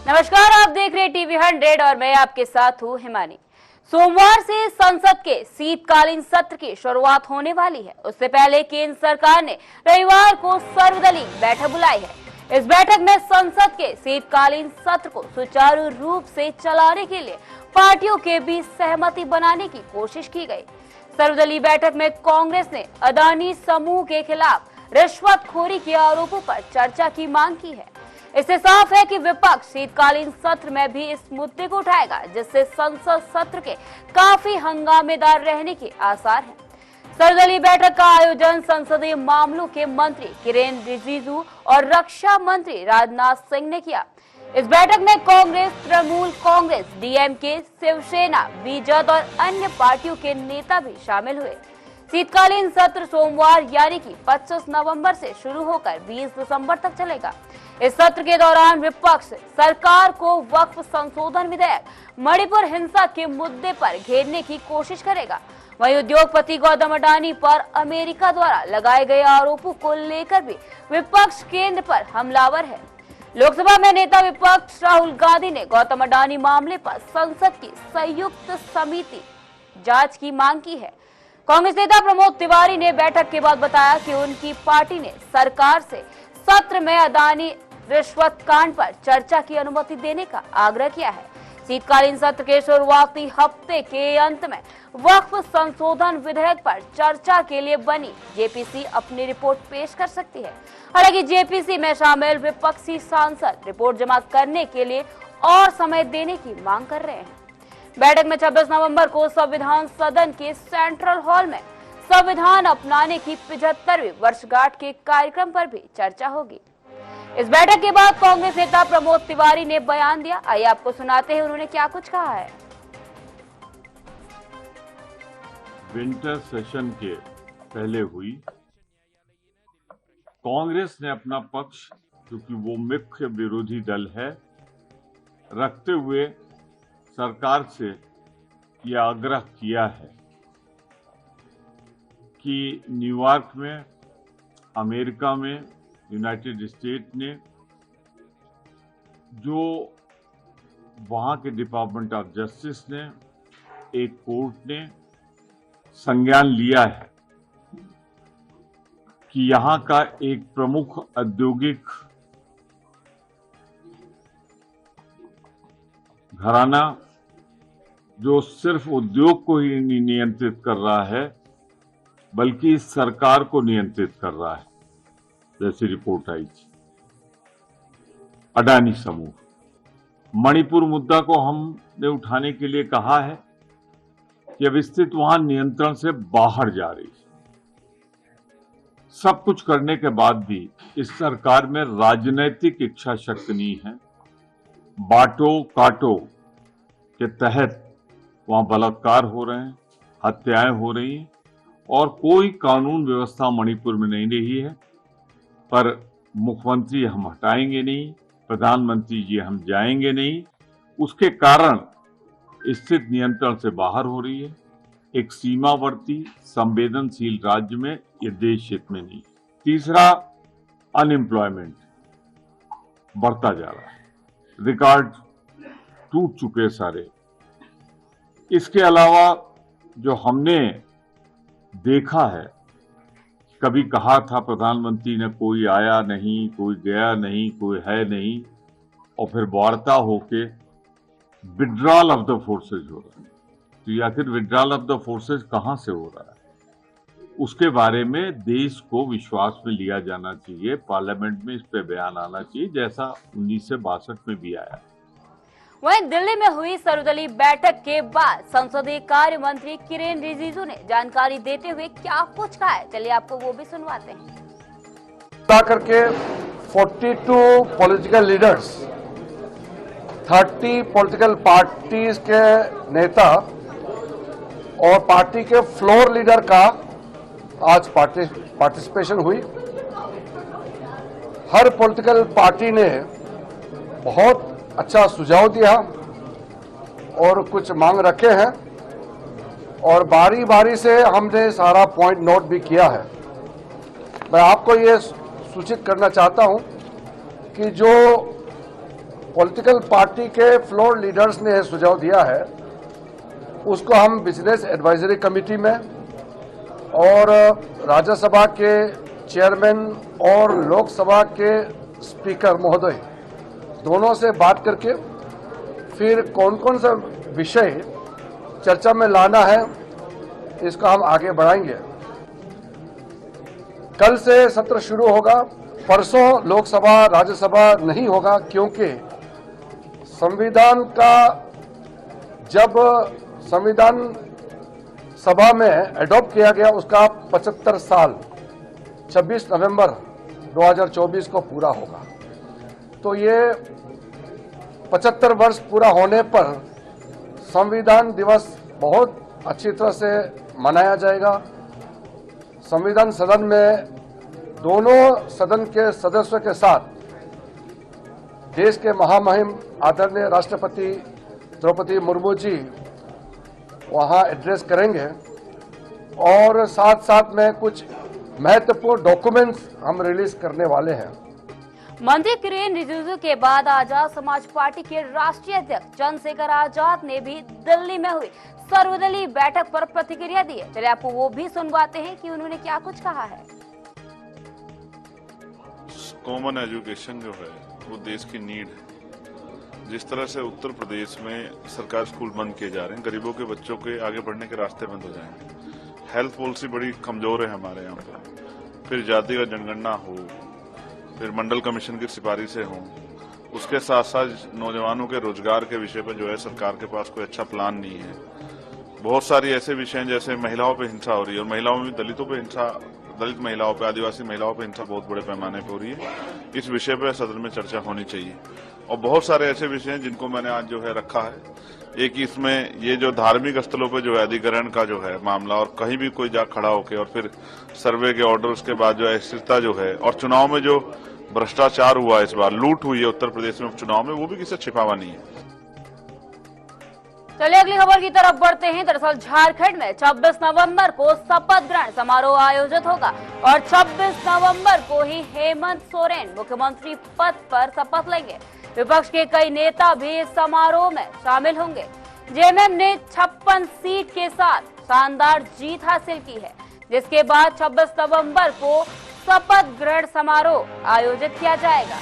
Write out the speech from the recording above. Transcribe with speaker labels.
Speaker 1: नमस्कार, आप देख रहे टीवी 100 और मैं आपके साथ हूँ हिमानी। सोमवार से संसद के शीतकालीन सत्र की शुरुआत होने वाली है। उससे पहले केंद्र सरकार ने रविवार को सर्वदलीय बैठक बुलाई है। इस बैठक में संसद के शीतकालीन सत्र को सुचारू रूप से चलाने के लिए पार्टियों के बीच सहमति बनाने की कोशिश की गई। सर्वदलीय बैठक में कांग्रेस ने अदानी समूह के खिलाफ रिश्वतखोरी के आरोपों पर चर्चा की मांग की है। इससे साफ है कि विपक्ष शीतकालीन सत्र में भी इस मुद्दे को उठाएगा, जिससे संसद सत्र के काफी हंगामेदार रहने के आसार हैं। सर्वदलीय बैठक का आयोजन संसदीय मामलों के मंत्री किरेन रिजिजू और रक्षा मंत्री राजनाथ सिंह ने किया। इस बैठक में कांग्रेस, तृणमूल कांग्रेस, डीएमके, शिवसेना, बीजेपी और अन्य पार्टियों के नेता भी शामिल हुए। शीतकालीन सत्र सोमवार यानी कि 25 नवंबर से शुरू होकर 20 दिसंबर तक चलेगा। इस सत्र के दौरान विपक्ष सरकार को वक्फ संशोधन विधेयक, मणिपुर हिंसा के मुद्दे पर घेरने की कोशिश करेगा। वहीं उद्योगपति गौतम अडानी पर अमेरिका द्वारा लगाए गए आरोपों को लेकर भी विपक्ष केंद्र पर हमलावर है। लोकसभा में नेता विपक्ष राहुल गांधी ने गौतम अडानी मामले पर संसद की संयुक्त समिति जांच की मांग की है। कांग्रेस नेता प्रमोद तिवारी ने बैठक के बाद बताया कि उनकी पार्टी ने सरकार से सत्र में अदानी रिश्वत कांड पर चर्चा की अनुमति देने का आग्रह किया है। शीतकालीन सत्र के शुरुआती हफ्ते के अंत में वक्फ संशोधन विधेयक पर चर्चा के लिए बनी जेपीसी अपनी रिपोर्ट पेश कर सकती है। हालांकि जेपीसी में शामिल विपक्षी सांसद रिपोर्ट जमा करने के लिए और समय देने की मांग कर रहे हैं। बैठक में 26 नवंबर को संविधान सदन के सेंट्रल हॉल में संविधान अपनाने की 75वीं वर्षगांठ के कार्यक्रम पर भी चर्चा होगी। इस बैठक के बाद कांग्रेस नेता प्रमोद तिवारी ने बयान दिया। आइए आपको सुनाते हैं उन्होंने क्या कुछ कहा है।
Speaker 2: विंटर सेशन के पहले हुई कांग्रेस ने अपना पक्ष, क्योंकि वो मुख्य विरोधी दल है, रखते हुए सरकार से यह आग्रह किया है कि न्यूयॉर्क में, अमेरिका में, यूनाइटेड स्टेट ने जो वहां के डिपार्टमेंट ऑफ जस्टिस ने, एक कोर्ट ने संज्ञान लिया है कि यहां का एक प्रमुख औद्योगिक घराना जो सिर्फ उद्योग को ही नहीं नियंत्रित कर रहा है बल्कि सरकार को नियंत्रित कर रहा है, जैसी रिपोर्ट आई थी, अडानी समूह। मणिपुर मुद्दा को हमने उठाने के लिए कहा है कि अब स्थिति वहां नियंत्रण से बाहर जा रही है। सब कुछ करने के बाद भी इस सरकार में राजनीतिक इच्छा शक्ति नहीं है। बांटो काटो के तहत वहां बलात्कार हो रहे हैं, हत्याएं हो रही हैं और कोई कानून व्यवस्था मणिपुर में नहीं रही है। पर मुख्यमंत्री हम हटाएंगे नहीं, प्रधानमंत्री जी हम जाएंगे नहीं, उसके कारण स्थिति नियंत्रण से बाहर हो रही है। एक सीमावर्ती संवेदनशील राज्य में ये देश हित में नहीं। तीसरा, अनएम्प्लॉयमेंट बढ़ता जा रहा है, रिकॉर्ड टूट चुके सारे। इसके अलावा जो हमने देखा है, कभी कहा था प्रधानमंत्री ने कोई आया नहीं, कोई गया नहीं, कोई है नहीं, और फिर वार्ता होके विड्रॉल ऑफ द फोर्सेज हो रहा है। तो ये आखिर विड्रॉल ऑफ द फोर्सेज कहां से हो रहा है, उसके बारे में देश को विश्वास में लिया जाना चाहिए। पार्लियामेंट में इस पे बयान आना चाहिए, जैसा 1962 में भी आया।
Speaker 1: वहीं दिल्ली में हुई सर्वदलीय बैठक के बाद संसदीय कार्य मंत्री किरेन रिजिजू ने जानकारी देते हुए क्या कुछ कहा है, चलिए आपको वो भी सुनवाते हैं।
Speaker 3: करके 42 पॉलिटिकल लीडर्स, 30 पॉलिटिकल पार्टीज के नेता और पार्टी के फ्लोर लीडर का आज पार्टिसिपेशन हुई। हर पॉलिटिकल पार्टी ने बहुत अच्छा सुझाव दिया और कुछ मांग रखे हैं और बारी बारी से हमने सारा पॉइंट नोट भी किया है। मैं आपको ये सूचित करना चाहता हूं कि जो पॉलिटिकल पार्टी के फ्लोर लीडर्स ने सुझाव दिया है, उसको हम बिजनेस एडवाइजरी कमेटी में और राज्यसभा के चेयरमैन और लोकसभा के स्पीकर महोदय दोनों से बात करके फिर कौन कौन सा विषय चर्चा में लाना है इसको हम आगे बढ़ाएंगे। कल से सत्र शुरू होगा, परसों लोकसभा राज्यसभा नहीं होगा, क्योंकि संविधान का जब संविधान सभा में एडॉप्ट किया गया उसका 75 साल 26 नवंबर 2024 को पूरा होगा। तो ये 75 वर्ष पूरा होने पर संविधान दिवस बहुत अच्छी तरह से मनाया जाएगा। संविधान सदन में दोनों सदन के सदस्यों के साथ देश के महामहिम आदरणीय राष्ट्रपति द्रौपदी मुर्मू जी वहां एड्रेस करेंगे और साथ साथ में कुछ महत्वपूर्ण डॉक्यूमेंट्स हम रिलीज करने वाले हैं।
Speaker 1: मंत्री किरेन रिजिजू के बाद आजाद समाज पार्टी के राष्ट्रीय अध्यक्ष चंद्रशेखर आजाद ने भी दिल्ली में हुई सर्वदलीय बैठक पर प्रतिक्रिया दी है। चलिए आपको वो भी सुनवाते हैं कि उन्होंने क्या कुछ कहा है।
Speaker 4: कॉमन एजुकेशन जो है वो देश की नीड है। जिस तरह से उत्तर प्रदेश में सरकारी स्कूल बंद किए जा रहे हैं, गरीबों के बच्चों के आगे बढ़ने के रास्ते बंद हो जाएंगे। हेल्थ पॉलिसी बड़ी कमजोर है हमारे यहाँ पर। फिर जातिगत जनगणना हो, फिर मंडल कमीशन की सिफारिशें हों, उसके साथ साथ नौजवानों के रोजगार के विषय पर जो है सरकार के पास कोई अच्छा प्लान नहीं है। बहुत सारी ऐसे विषय हैं जैसे महिलाओं पे हिंसा हो रही है और महिलाओं में दलितों पे हिंसा, दलित महिलाओं पे, आदिवासी महिलाओं पे हिंसा बहुत बड़े पैमाने पर हो रही है। इस विषय पर सदन में चर्चा होनी चाहिए। और बहुत सारे ऐसे विषय हैं जिनको मैंने आज जो है रखा है। एक इसमें ये जो धार्मिक स्थलों पे जो है अधिग्रहण का जो है मामला, और कहीं भी कोई जा खड़ा होके और फिर सर्वे के ऑर्डर उसके बाद जो है स्थिरता जो है, और चुनाव में जो भ्रष्टाचार हुआ, इस बार लूट हुई है उत्तर प्रदेश में चुनाव में, वो भी किसी छिपावा नहीं है।
Speaker 1: चलिए अगली खबर की तरफ बढ़ते हैं। दरअसल झारखंड में 26 नवंबर को शपथ ग्रहण समारोह आयोजित होगा और 26 नवंबर को ही हेमंत सोरेन मुख्यमंत्री पद पर शपथ लेंगे। विपक्ष के कई नेता भी इस समारोह में शामिल होंगे। जेएमएम ने 56 सीट के साथ शानदार जीत हासिल की है, जिसके बाद 26 नवंबर को शपथ ग्रहण समारोह आयोजित किया जाएगा।